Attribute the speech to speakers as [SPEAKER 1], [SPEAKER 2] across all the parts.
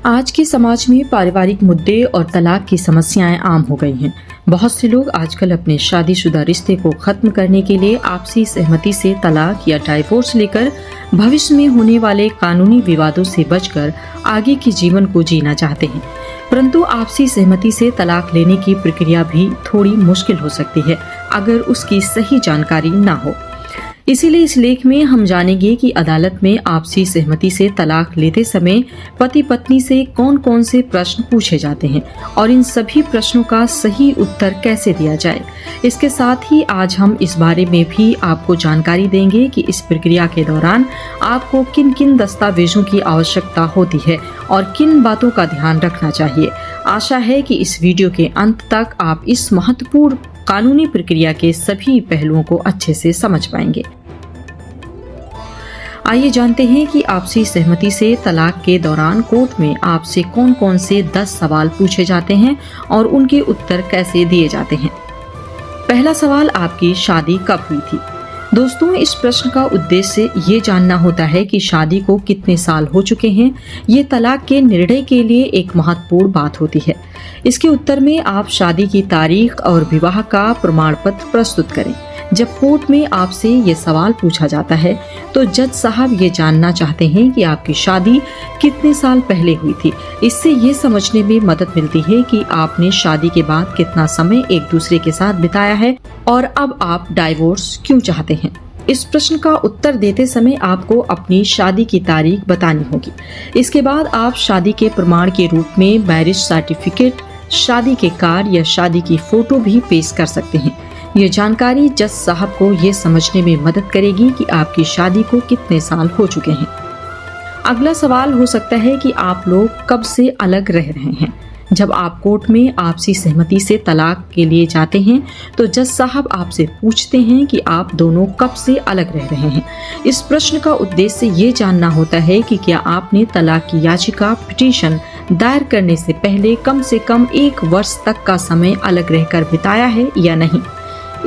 [SPEAKER 1] आज के समाज में पारिवारिक मुद्दे और तलाक की समस्याएं आम हो गई हैं। बहुत से लोग आजकल अपने शादीशुदा रिश्ते को खत्म करने के लिए आपसी सहमति से तलाक या डाइवोर्स लेकर भविष्य में होने वाले कानूनी विवादों से बचकर आगे के जीवन को जीना चाहते हैं। परंतु आपसी सहमति से तलाक लेने की प्रक्रिया भी थोड़ी मुश्किल हो सकती है अगर उसकी सही जानकारी न हो। इसीलिए इस लेख में हम जानेंगे कि अदालत में आपसी सहमति से तलाक लेते समय पति पत्नी से कौन कौन से प्रश्न पूछे जाते हैं और इन सभी प्रश्नों का सही उत्तर कैसे दिया जाए। इसके साथ ही आज हम इस बारे में भी आपको जानकारी देंगे कि इस प्रक्रिया के दौरान आपको किन किन दस्तावेजों की आवश्यकता होती है और किन बातों का ध्यान रखना चाहिए। आशा है कि इस वीडियो के अंत तक आप इस महत्वपूर्ण कानूनी प्रक्रिया के सभी पहलुओं को अच्छे से समझ पाएंगे। आइए जानते हैं कि आपसी सहमति से तलाक के दौरान कोर्ट में आपसे कौन कौन से 10 सवाल पूछे जाते हैं और उनके उत्तर कैसे दिए जाते हैं। पहला सवाल, आपकी शादी कब हुई थी? दोस्तों, इस प्रश्न का उद्देश्य ये जानना होता है कि शादी को कितने साल हो चुके हैं। ये तलाक के निर्णय के लिए एक महत्वपूर्ण बात होती है। इसके उत्तर में आप शादी की तारीख और विवाह का प्रमाण पत्र प्रस्तुत करें। जब कोर्ट में आपसे ये सवाल पूछा जाता है तो जज साहब ये जानना चाहते हैं कि आपकी शादी कितने साल पहले हुई थी। इससे ये समझने में मदद मिलती है कि आपने शादी के बाद कितना समय एक दूसरे के साथ बिताया है और अब आप डाइवोर्स क्यों चाहते हैं। इस प्रश्न का उत्तर देते समय आपको अपनी शादी की तारीख बतानी होगी। इसके बाद आप शादी के प्रमाण के रूप में मैरिज सर्टिफिकेट, शादी के कार्ड या शादी की फोटो भी पेश कर सकते हैं। ये जानकारी जज साहब को ये समझने में मदद करेगी कि आपकी शादी को कितने साल हो चुके हैं। अगला सवाल हो सकता है कि आप लोग कब से अलग रह रहे हैं। जब आप कोर्ट में आपसी सहमति से तलाक के लिए जाते हैं तो जज साहब आपसे पूछते हैं कि आप दोनों कब से अलग रह रहे हैं। इस प्रश्न का उद्देश्य ये जानना होता है कि क्या आपने तलाक की याचिका पिटीशन दायर करने से पहले कम से कम 1 वर्ष तक का समय अलग रहकर बिताया है या नहीं।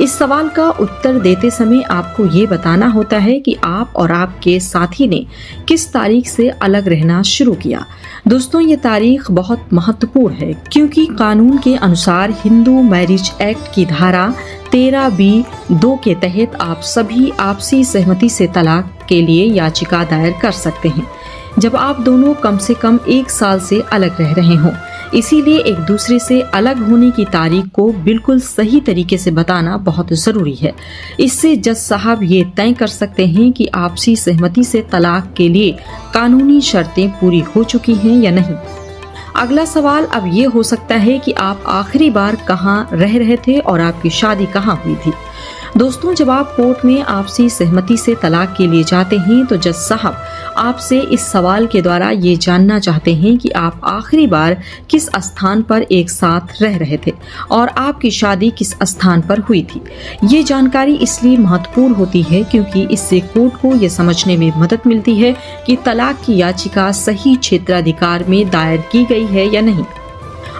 [SPEAKER 1] इस सवाल का उत्तर देते समय आपको ये बताना होता है कि आप और आपके साथी ने किस तारीख से अलग रहना शुरू किया। दोस्तों, ये तारीख बहुत महत्वपूर्ण है क्योंकि कानून के अनुसार हिंदू मैरिज एक्ट की धारा 13B(2) के तहत आप सभी आपसी सहमति से तलाक के लिए याचिका दायर कर सकते हैं जब आप दोनों कम से कम 1 साल से अलग रह रहे हों। इसीलिए एक दूसरे से अलग होने की तारीख को बिल्कुल सही तरीके से बताना बहुत जरूरी है। इससे जज साहब ये तय कर सकते हैं कि आपसी सहमति से तलाक के लिए कानूनी शर्तें पूरी हो चुकी हैं या नहीं। अगला सवाल अब ये हो सकता है कि आप आखिरी बार कहाँ रह रहे थे और आपकी शादी कहाँ हुई थी। दोस्तों, जब आप कोर्ट में आपसी सहमति से तलाक के लिए जाते हैं तो जज साहब आपसे इस सवाल के द्वारा ये जानना चाहते हैं कि आप आखिरी बार किस स्थान पर एक साथ रह रहे थे और आपकी शादी किस स्थान पर हुई थी। ये जानकारी इसलिए महत्वपूर्ण होती है क्योंकि इससे कोर्ट को ये समझने में मदद मिलती है कि तलाक की याचिका सही क्षेत्राधिकार में दायर की गई है या नहीं।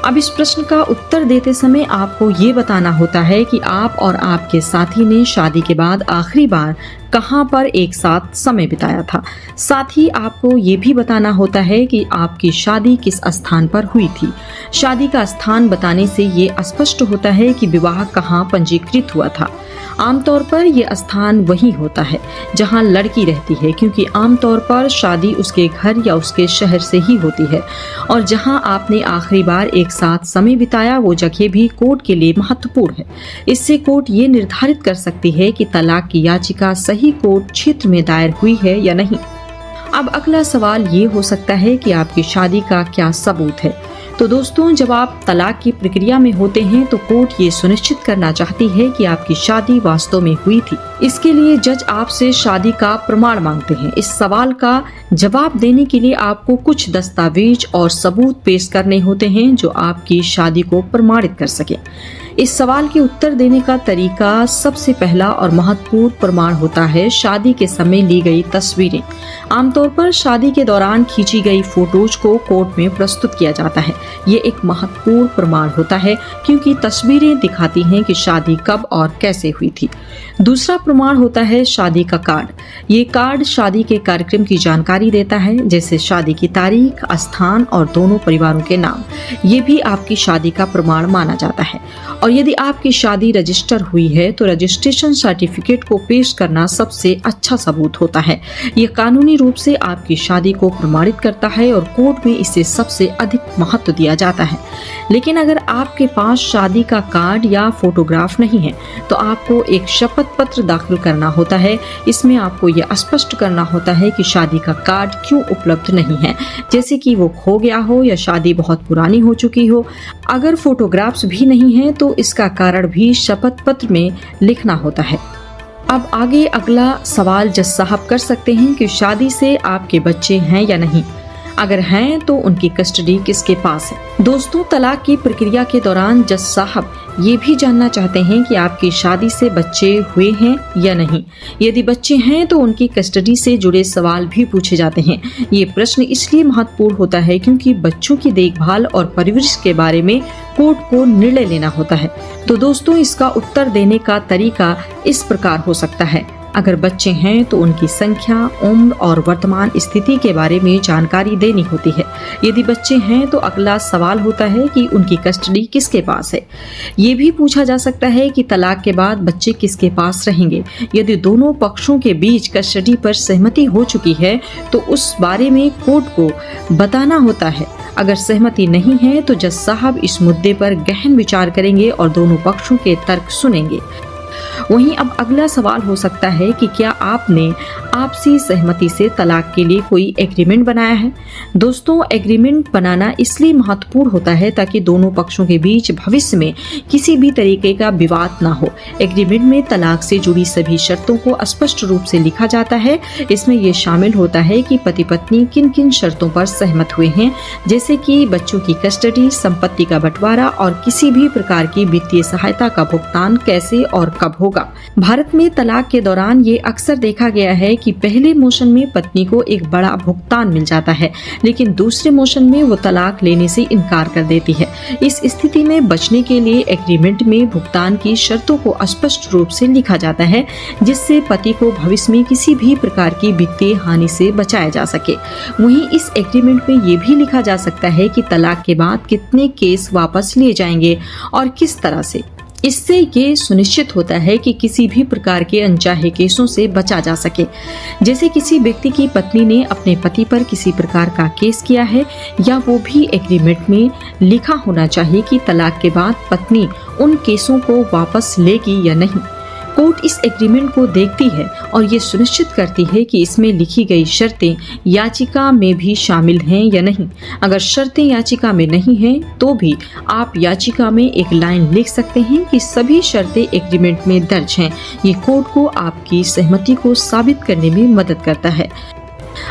[SPEAKER 1] अब इस प्रश्न का उत्तर देते समय आपको ये बताना होता है कि आप और आपके साथी ने शादी के बाद आखिरी बार कहां पर एक साथ समय बिताया था। साथ ही आपको ये भी बताना होता है कि आपकी शादी किस स्थान पर हुई थी। शादी का स्थान बताने से ये स्पष्ट होता है कि विवाह कहां पंजीकृत हुआ था। आमतौर पर यह स्थान वही होता है जहां लड़की रहती है क्योंकि आमतौर पर शादी उसके घर या उसके शहर से ही होती है और जहां आपने आखिरी बार एक साथ समय बिताया वो जगह भी कोर्ट के लिए महत्वपूर्ण है। इससे कोर्ट ये निर्धारित कर सकती है कि तलाक की याचिका सही कोर्ट क्षेत्र में दायर हुई है या नहीं। अब अगला सवाल ये हो सकता है कि आपकी शादी का क्या सबूत है। तो दोस्तों, जब आप तलाक की प्रक्रिया में होते हैं तो कोर्ट ये सुनिश्चित करना चाहती है कि आपकी शादी वास्तव में हुई थी। इसके लिए जज आपसे शादी का प्रमाण मांगते हैं। इस सवाल का जवाब देने के लिए आपको कुछ दस्तावेज और सबूत पेश करने होते हैं जो आपकी शादी को प्रमाणित कर सके। इस सवाल के उत्तर देने का तरीका सबसे पहला और महत्वपूर्ण प्रमाण होता है शादी के समय ली गई तस्वीरें। आमतौर पर शादी के दौरान खींची गई फोटोज को कोर्ट में प्रस्तुत किया जाता है। ये एक महत्वपूर्ण प्रमाण होता है क्योंकि तस्वीरें दिखाती हैं कि शादी कब और कैसे हुई थी। दूसरा प्रमाण होता है शादी का कार्ड। ये कार्ड शादी के कार्यक्रम की जानकारी देता है, जैसे शादी की तारीख, स्थान और दोनों परिवारों के नाम। ये भी आपकी शादी का प्रमाण माना जाता है। और यदि आपकी शादी रजिस्टर हुई है तो रजिस्ट्रेशन सर्टिफिकेट को पेश करना सबसे अच्छा सबूत होता है। ये कानूनी रूप से आपकी शादी को प्रमाणित करता है और कोर्ट में इसे सबसे अधिक महत्व दिया जाता है। लेकिन अगर आपके पास शादी का कार्ड या फोटोग्राफ नहीं है तो आपको एक शपथ पत्र दाखिल करना होता है। इसमें आपको यह स्पष्ट करना होता है कि शादी का कार्ड क्यों उपलब्ध नहीं है, जैसे कि वो खो गया हो या शादी बहुत पुरानी हो चुकी हो। अगर फोटोग्राफ्स भी नहीं है तो इसका कारण भी शपथ पत्र में लिखना होता है। अब आगे अगला सवाल जज साहब कर सकते हैं कि शादी से आपके बच्चे हैं या नहीं। अगर हैं तो उनकी कस्टडी किसके पास है। दोस्तों, तलाक की प्रक्रिया के दौरान जज साहब ये भी जानना चाहते हैं कि आपकी शादी से बच्चे हुए हैं या नहीं। यदि बच्चे हैं तो उनकी कस्टडी से जुड़े सवाल भी पूछे जाते हैं। ये प्रश्न इसलिए महत्वपूर्ण होता है क्योंकि बच्चों की देखभाल और परवरिश के बारे में कोर्ट को निर्णय लेना होता है। तो दोस्तों, इसका उत्तर देने का तरीका इस प्रकार हो सकता है। अगर बच्चे हैं तो उनकी संख्या, उम्र और वर्तमान स्थिति के बारे में जानकारी देनी होती है। यदि बच्चे हैं तो अगला सवाल होता है कि उनकी कस्टडी किसके पास है। ये भी पूछा जा सकता है कि तलाक के बाद बच्चे किसके पास रहेंगे। यदि दोनों पक्षों के बीच कस्टडी पर सहमति हो चुकी है तो उस बारे में कोर्ट को बताना होता है। अगर सहमति नहीं है तो जज साहब इस मुद्दे पर गहन विचार करेंगे और दोनों पक्षों के तर्क सुनेंगे। वहीं अब अगला सवाल हो सकता है कि क्या आपने आपसी सहमति से तलाक के लिए कोई एग्रीमेंट बनाया है। दोस्तों, एग्रीमेंट बनाना इसलिए महत्वपूर्ण होता है ताकि दोनों पक्षों के बीच भविष्य में किसी भी तरीके का विवाद ना हो। एग्रीमेंट में तलाक से जुड़ी सभी शर्तों को स्पष्ट रूप से लिखा जाता है। इसमें यह शामिल होता है कि पति पत्नी किन किन शर्तों पर सहमत हुए हैं, जैसे कि बच्चों की कस्टडी, संपत्ति का बंटवारा और किसी भी प्रकार की वित्तीय सहायता का भुगतान कैसे और कब होगा। भारत में तलाक के दौरान ये अक्सर देखा गया है कि पहले मोशन में पत्नी को एक बड़ा भुगतान मिल जाता है, लेकिन दूसरे मोशन में वो तलाक लेने से इनकार कर देती है। इस स्थिति में बचने के लिए एग्रीमेंट में भुगतान की शर्तों को स्पष्ट रूप से लिखा जाता है, जिससे पति को भविष्य में किसी भी प्रकार की वित्तीय हानि से बचाया जा सके। वहीं इस एग्रीमेंट में ये भी लिखा जा सकता है कि तलाक के बाद कितने केस वापस लिए जाएंगे और किस तरह से। इससे ये सुनिश्चित होता है कि किसी भी प्रकार के अनचाहे केसों से बचा जा सके। जैसे किसी व्यक्ति की पत्नी ने अपने पति पर किसी प्रकार का केस किया है, या वो भी एग्रीमेंट में लिखा होना चाहिए कि तलाक के बाद पत्नी उन केसों को वापस लेगी या नहीं। कोर्ट इस एग्रीमेंट को देखती है और ये सुनिश्चित करती है कि इसमें लिखी गई शर्तें याचिका में भी शामिल हैं या नहीं। अगर शर्तें याचिका में नहीं हैं तो भी आप याचिका में एक लाइन लिख सकते हैं कि सभी शर्तें एग्रीमेंट में दर्ज हैं। ये कोर्ट को आपकी सहमति को साबित करने में मदद करता है।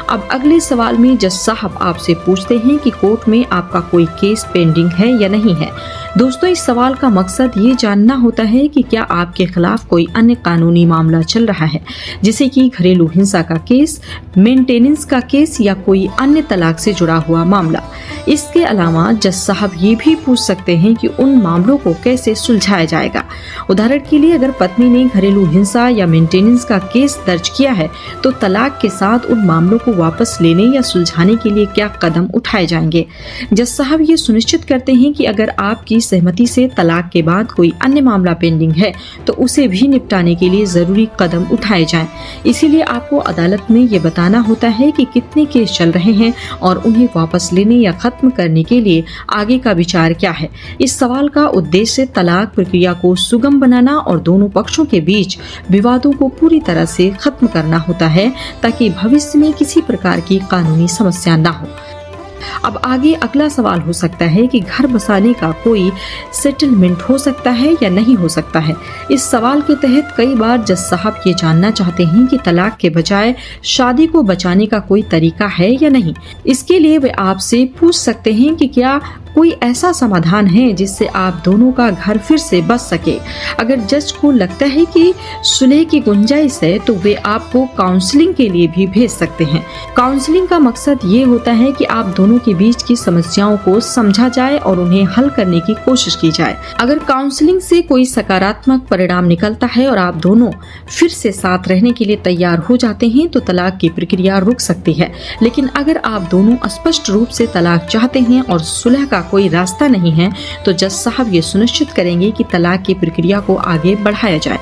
[SPEAKER 1] अब अगले सवाल में जज साहब आपसे पूछते हैं कि कोर्ट में आपका कोई केस पेंडिंग है या नहीं है। दोस्तों, इस सवाल का मकसद ये जानना होता है कि क्या आपके खिलाफ कोई अन्य कानूनी मामला चल रहा है, जैसे कि घरेलू हिंसा का केस, मेंटेनेंस का केस या कोई अन्य तलाक से जुड़ा हुआ मामला। इसके अलावा जज साहब ये भी पूछ सकते हैं कि उन मामलों को कैसे सुलझाया जाएगा। उदाहरण के लिए, अगर पत्नी ने घरेलू हिंसा या मेंटेनेंस का केस दर्ज किया है तो तलाक के साथ उन मामलों को वापस लेने या सुलझाने के लिए क्या कदम उठाए जाएंगे। जज साहब ये सुनिश्चित करते हैं कि अगर आपकी सहमति से तलाक के बाद कोई अन्य मामला पेंडिंग है तो उसे भी निपटाने के लिए जरूरी कदम उठाए जाएं। इसीलिए आपको अदालत में ये बताना होता है कि कितने केस चल रहे हैं और उन्हें वापस लेने या खत्म करने के लिए आगे का विचार क्या है। इस सवाल का उद्देश्य तलाक प्रक्रिया को सुगम बनाना और दोनों पक्षों के बीच विवादों को पूरी तरह से खत्म करना होता है, ताकि भविष्य में किसी प्रकार की कानूनी समस्या न हो। अब आगे अगला सवाल हो सकता है कि घर बसाने का कोई सेटलमेंट हो सकता है या नहीं हो सकता है। इस सवाल के तहत कई बार जज साहब ये जानना चाहते हैं कि तलाक के बजाय शादी को बचाने का कोई तरीका है या नहीं। इसके लिए वे आपसे पूछ सकते हैं कि क्या कोई ऐसा समाधान है जिससे आप दोनों का घर फिर से बस सके। अगर जज को लगता है कि सुलह की गुंजाइश है तो वे आपको काउंसलिंग के लिए भी भेज सकते हैं। काउंसलिंग का मकसद ये होता है कि आप दोनों के बीच की समस्याओं को समझा जाए और उन्हें हल करने की कोशिश की जाए। अगर काउंसलिंग से कोई सकारात्मक परिणाम निकलता है और आप दोनों फिर से साथ रहने के लिए तैयार हो जाते हैं तो तलाक की प्रक्रिया रुक सकती है। लेकिन अगर आप दोनों स्पष्ट रूप से तलाक चाहते हैं और सुलह का कोई रास्ता नहीं है तो जज साहब ये सुनिश्चित करेंगे कि तलाक की प्रक्रिया को आगे बढ़ाया जाए।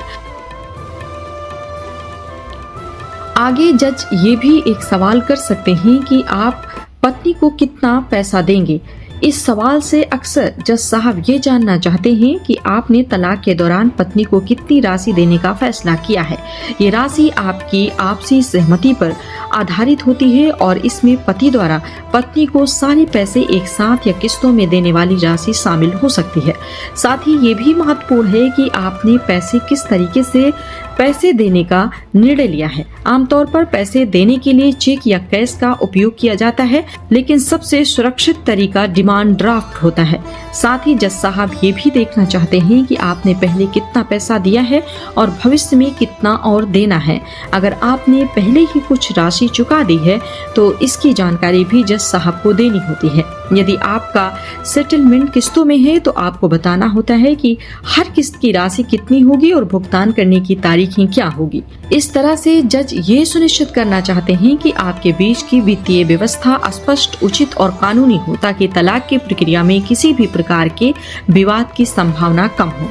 [SPEAKER 1] आगे जज ये भी एक सवाल कर सकते हैं कि आप पत्नी को कितना पैसा देंगे। इस सवाल से अक्सर जज साहब ये जानना चाहते हैं कि आपने तलाक के दौरान पत्नी को कितनी राशि देने का फैसला किया है। ये राशि आपकी आपसी सहमति पर आधारित होती है और इसमें पति द्वारा पत्नी को सारे पैसे एक साथ या किस्तों में देने वाली राशि शामिल हो सकती है। साथ ही ये भी महत्वपूर्ण है कि आपने पैसे किस तरीके से पैसे देने का निर्णय लिया है। आमतौर पर पैसे देने के लिए चेक या कैश का उपयोग किया जाता है, लेकिन सबसे सुरक्षित तरीका डिमांड ड्राफ्ट होता है। साथ ही जज साहब ये भी देखना चाहते हैं कि आपने पहले कितना पैसा दिया है और भविष्य में कितना और देना है। अगर आपने पहले ही कुछ राशि चुका दी है तो इसकी जानकारी भी जज साहब को देनी होती है। यदि आपका सेटलमेंट किस्तों में है तो आपको बताना होता है कि हर किस्त की राशि कितनी होगी और भुगतान करने की तारीखें क्या होगी। इस तरह से जज ये सुनिश्चित करना चाहते हैं कि आपके बीच की वित्तीय व्यवस्था स्पष्ट, उचित और कानूनी हो ताकि तलाक की प्रक्रिया में किसी भी प्रकार के विवाद की संभावना कम हो।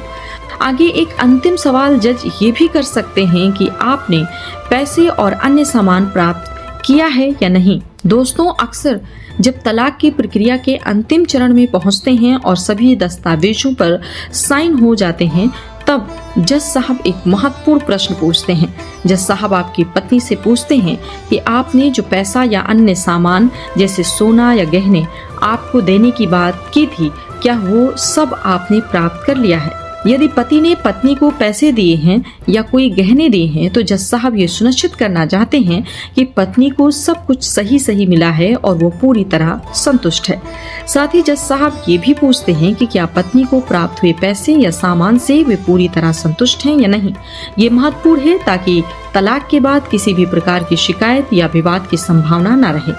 [SPEAKER 1] आगे एक अंतिम सवाल जज ये भी कर सकते हैं कि आपने पैसे और अन्य सामान प्राप्त किया है या नहीं। दोस्तों, अक्सर जब तलाक की प्रक्रिया के अंतिम चरण में पहुंचते हैं और सभी दस्तावेजों पर साइन हो जाते हैं तब जज साहब एक महत्वपूर्ण प्रश्न पूछते हैं। जज साहब आपकी पत्नी से पूछते हैं कि आपने जो पैसा या अन्य सामान जैसे सोना या गहने आपको देने की बात की थी, क्या वो सब आपने प्राप्त कर लिया है। यदि पति ने पत्नी को पैसे दिए हैं या कोई गहने दिए हैं तो जज साहब ये सुनिश्चित करना चाहते हैं कि पत्नी को सब कुछ सही मिला है और वो पूरी तरह संतुष्ट है। साथ ही जज साहब ये भी पूछते हैं कि क्या पत्नी को प्राप्त हुए पैसे या सामान से वे पूरी तरह संतुष्ट हैं या नहीं। ये महत्वपूर्ण है ताकि तलाक के बाद किसी भी प्रकार की शिकायत या विवाद की संभावना न रहे।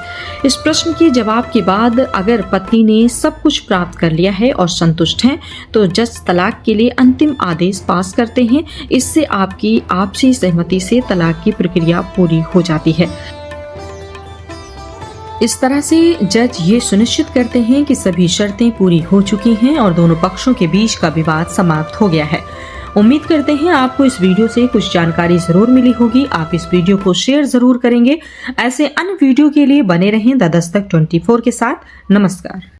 [SPEAKER 1] इस प्रश्न के जवाब के बाद अगर पत्नी ने सब कुछ प्राप्त कर लिया है और संतुष्ट हैं, तो जज तलाक के लिए अंतिम आदेश पास करते हैं। इससे आपकी आपसी सहमति से तलाक की प्रक्रिया पूरी हो जाती है। इस तरह से जज ये सुनिश्चित करते हैं कि सभी शर्तें पूरी हो चुकी हैं और दोनों पक्षों के बीच का विवाद समाप्त हो गया है। उम्मीद करते हैं आपको इस वीडियो से कुछ जानकारी जरूर मिली होगी। आप इस वीडियो को शेयर जरूर करेंगे। ऐसे अन्य वीडियो के लिए बने रहें द दस्तक 24 के साथ। नमस्कार।